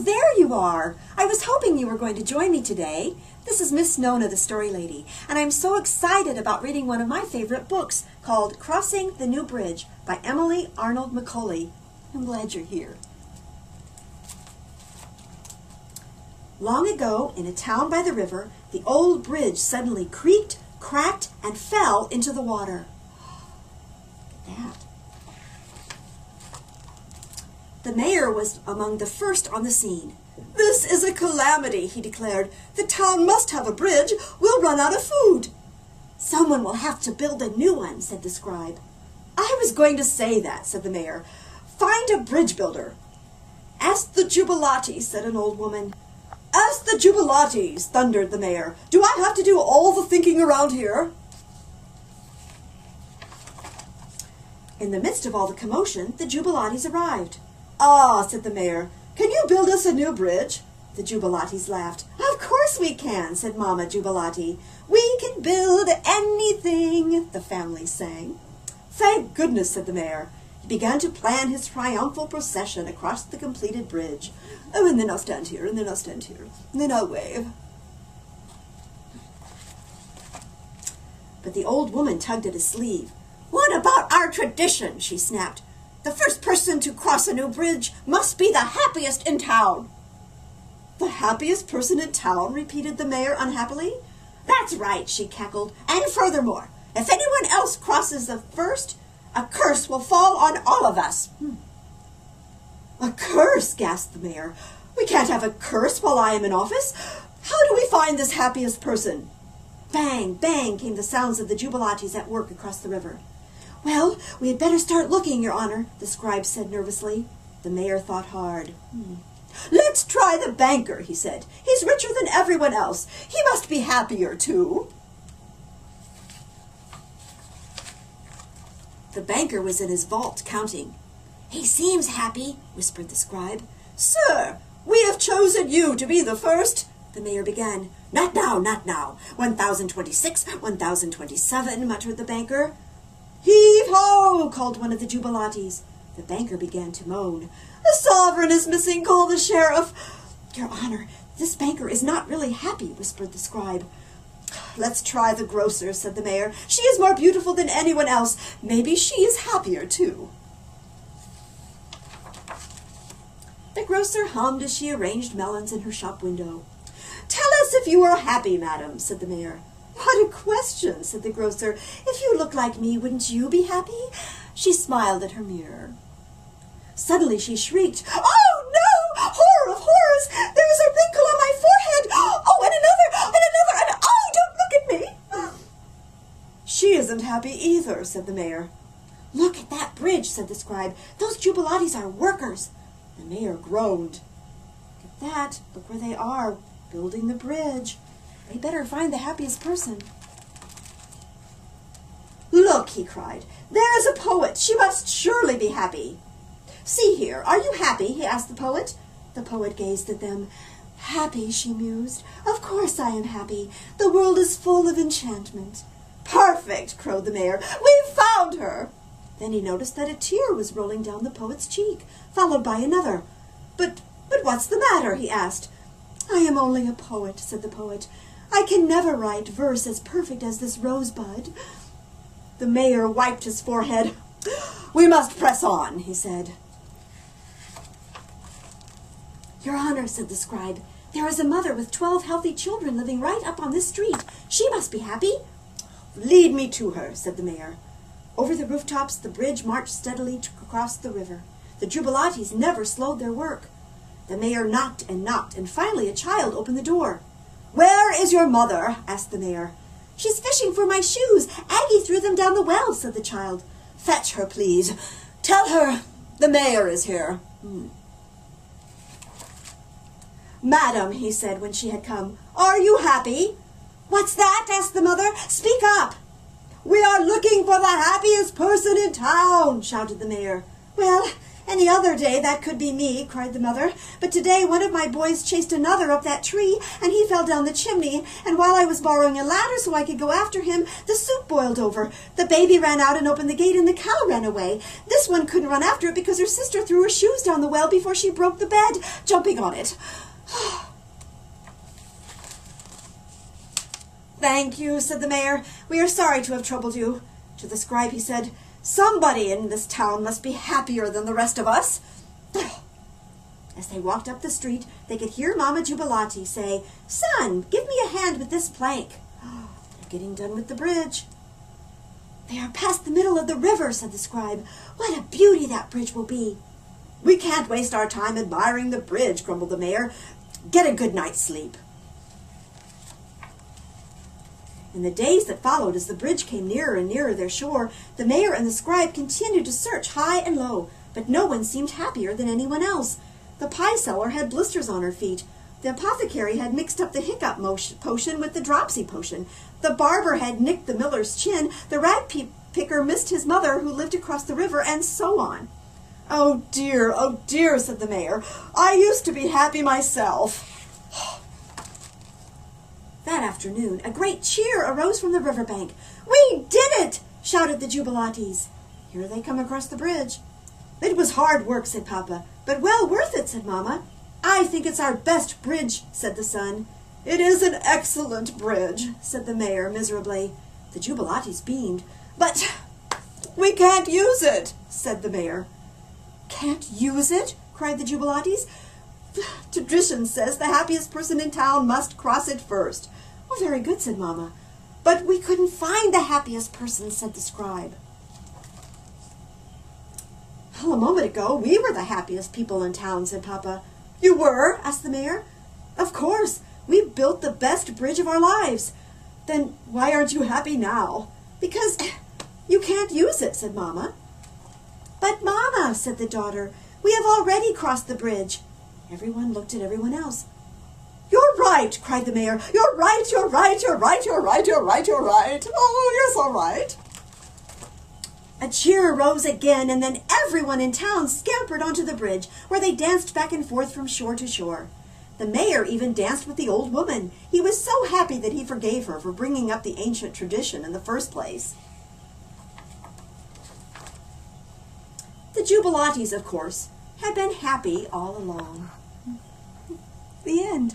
Oh, there you are. I was hoping you were going to join me today. This is Miss Nona, the Story Lady, and I'm so excited about reading one of my favorite books called Crossing the New Bridge by Emily Arnold Macaulay. I'm glad you're here. Long ago, in a town by the river, the old bridge suddenly creaked, cracked, and fell into the water. Look at that. The mayor was among the first on the scene. "This is a calamity," he declared. "The town must have a bridge. We'll run out of food." "Someone will have to build a new one," said the scribe. "I was going to say that," said the mayor. "Find a bridge builder." "Ask the Jubilates," said an old woman. "Ask the Jubilates," thundered the mayor. "Do I have to do all the thinking around here?" In the midst of all the commotion, the Jubilates arrived. "Ah," said the mayor, "can you build us a new bridge?" The Jubilates laughed. "Of course we can," said Mama Jubilati. "We can build anything," the family sang. "Thank goodness," said the mayor. He began to plan his triumphal procession across the completed bridge. "Oh, and then I'll stand here, and then I'll stand here, and then I'll wave." But the old woman tugged at his sleeve. "What about our tradition?" she snapped. "The first person to cross a new bridge must be the happiest in town." "The happiest person in town?" repeated the mayor unhappily. "That's right," she cackled. "And furthermore, if anyone else crosses the first, a curse will fall on all of us." "A curse?" gasped the mayor. "We can't have a curse while I am in office. How do we find this happiest person?" Bang, bang came the sounds of the Jubilates at work across the river. "Well, we had better start looking, Your Honor," the scribe said nervously. The mayor thought hard. "Let's try the banker," he said. "He's richer than everyone else. He must be happier, too." The banker was in his vault counting. "He seems happy," whispered the scribe. "Sir, we have chosen you to be the first," the mayor began. "Not now, not now. 1026, 1027, muttered the banker. "Heave-ho!" called one of the Jubilates. The banker began to moan. "The sovereign is missing. Call the sheriff." "Your Honor, this banker is not really happy," whispered the scribe. "Let's try the grocer," said the mayor. "She is more beautiful than anyone else. Maybe she is happier, too." The grocer hummed as she arranged melons in her shop window. "Tell us if you are happy, madam," said the mayor. "What a question," said the grocer. "If you look like me, wouldn't you be happy?" She smiled at her mirror. Suddenly she shrieked, "Oh, no! Horror of horrors! There is a wrinkle on my forehead! Oh, and another, and oh, don't look at me!" "She isn't happy either," said the mayor. "Look at that bridge," said the scribe. "Those Jubilates are workers." The mayor groaned. "Look at that. Look where they are, building the bridge. They better find the happiest person." "Look," he cried. "There is a poet. She must surely be happy." "See here, are you happy?" he asked the poet. The poet gazed at them. "Happy," she mused. "Of course I am happy. The world is full of enchantment." "Perfect," crowed the mayor. "We've found her." Then he noticed that a tear was rolling down the poet's cheek, followed by another. But what's the matter?" he asked. "I am only a poet," said the poet. "I can never write verse as perfect as this rosebud." The mayor wiped his forehead. "We must press on," he said. "Your Honor," said the scribe, "there is a mother with 12 healthy children living right up on this street. She must be happy." "Lead me to her," said the mayor. Over the rooftops, the bridge marched steadily across the river. The Jubilates never slowed their work. The mayor knocked, and finally a child opened the door. "Where is your mother?" asked the mayor. "She's fishing for my shoes. Aggie threw them down the well," said the child. "Fetch her, please. Tell her the mayor is here." "Madam," he said when she had come, "are you happy?" "What's that?" asked the mother. "Speak up." "We are looking for the happiest person in town," shouted the mayor. "Well, "Any other day that could be me," cried the mother. "But today one of my boys chased another up that tree, and he fell down the chimney, and while I was borrowing a ladder so I could go after him, the soup boiled over. The baby ran out and opened the gate, and the cow ran away. This one couldn't run after it because her sister threw her shoes down the well before she broke the bed, jumping on it." "Thank you," said the mayor. "We are sorry to have troubled you." To the scribe he said, "Somebody in this town must be happier than the rest of us." As they walked up the street, they could hear Mama Jubilati say, "Son, give me a hand with this plank." "They're getting done with the bridge." "They are past the middle of the river," said the scribe. "What a beauty that bridge will be." "We can't waste our time admiring the bridge," grumbled the mayor. "Get a good night's sleep." In the days that followed, as the bridge came nearer and nearer their shore, the mayor and the scribe continued to search high and low, but no one seemed happier than anyone else. The pie seller had blisters on her feet. The apothecary had mixed up the hiccup potion with the dropsy potion. The barber had nicked the miller's chin. The rag picker missed his mother, who lived across the river, and so on. Oh dear," said the mayor. "I used to be happy myself." That afternoon, a great cheer arose from the riverbank. "We did it!" shouted the Jubilates. "Here they come across the bridge." "It was hard work," said Papa, "but well worth it," said Mama. "I think it's our best bridge," said the son. "It is an excellent bridge," said the mayor miserably. The Jubilates beamed. "But we can't use it," said the mayor. "Can't use it?" cried the Jubilates. "Tradition says the happiest person in town must cross it first." "Oh, very good," said Mama. "But we couldn't find the happiest person," said the scribe. "Well, a moment ago, we were the happiest people in town," said Papa. "You were?" asked the mayor. "Of course. We built the best bridge of our lives." "Then why aren't you happy now?" "Because you can't use it," said Mama. "But, Mama," said the daughter, "we have already crossed the bridge." Everyone looked at everyone else. "You're right," cried the mayor. "You're right, you're right, you're right, you're right, you're right, you're right. Oh, yes, all right." A cheer arose again, and then everyone in town scampered onto the bridge, where they danced back and forth from shore to shore. The mayor even danced with the old woman. He was so happy that he forgave her for bringing up the ancient tradition in the first place. The Jubilates, of course, had been happy all along. The end.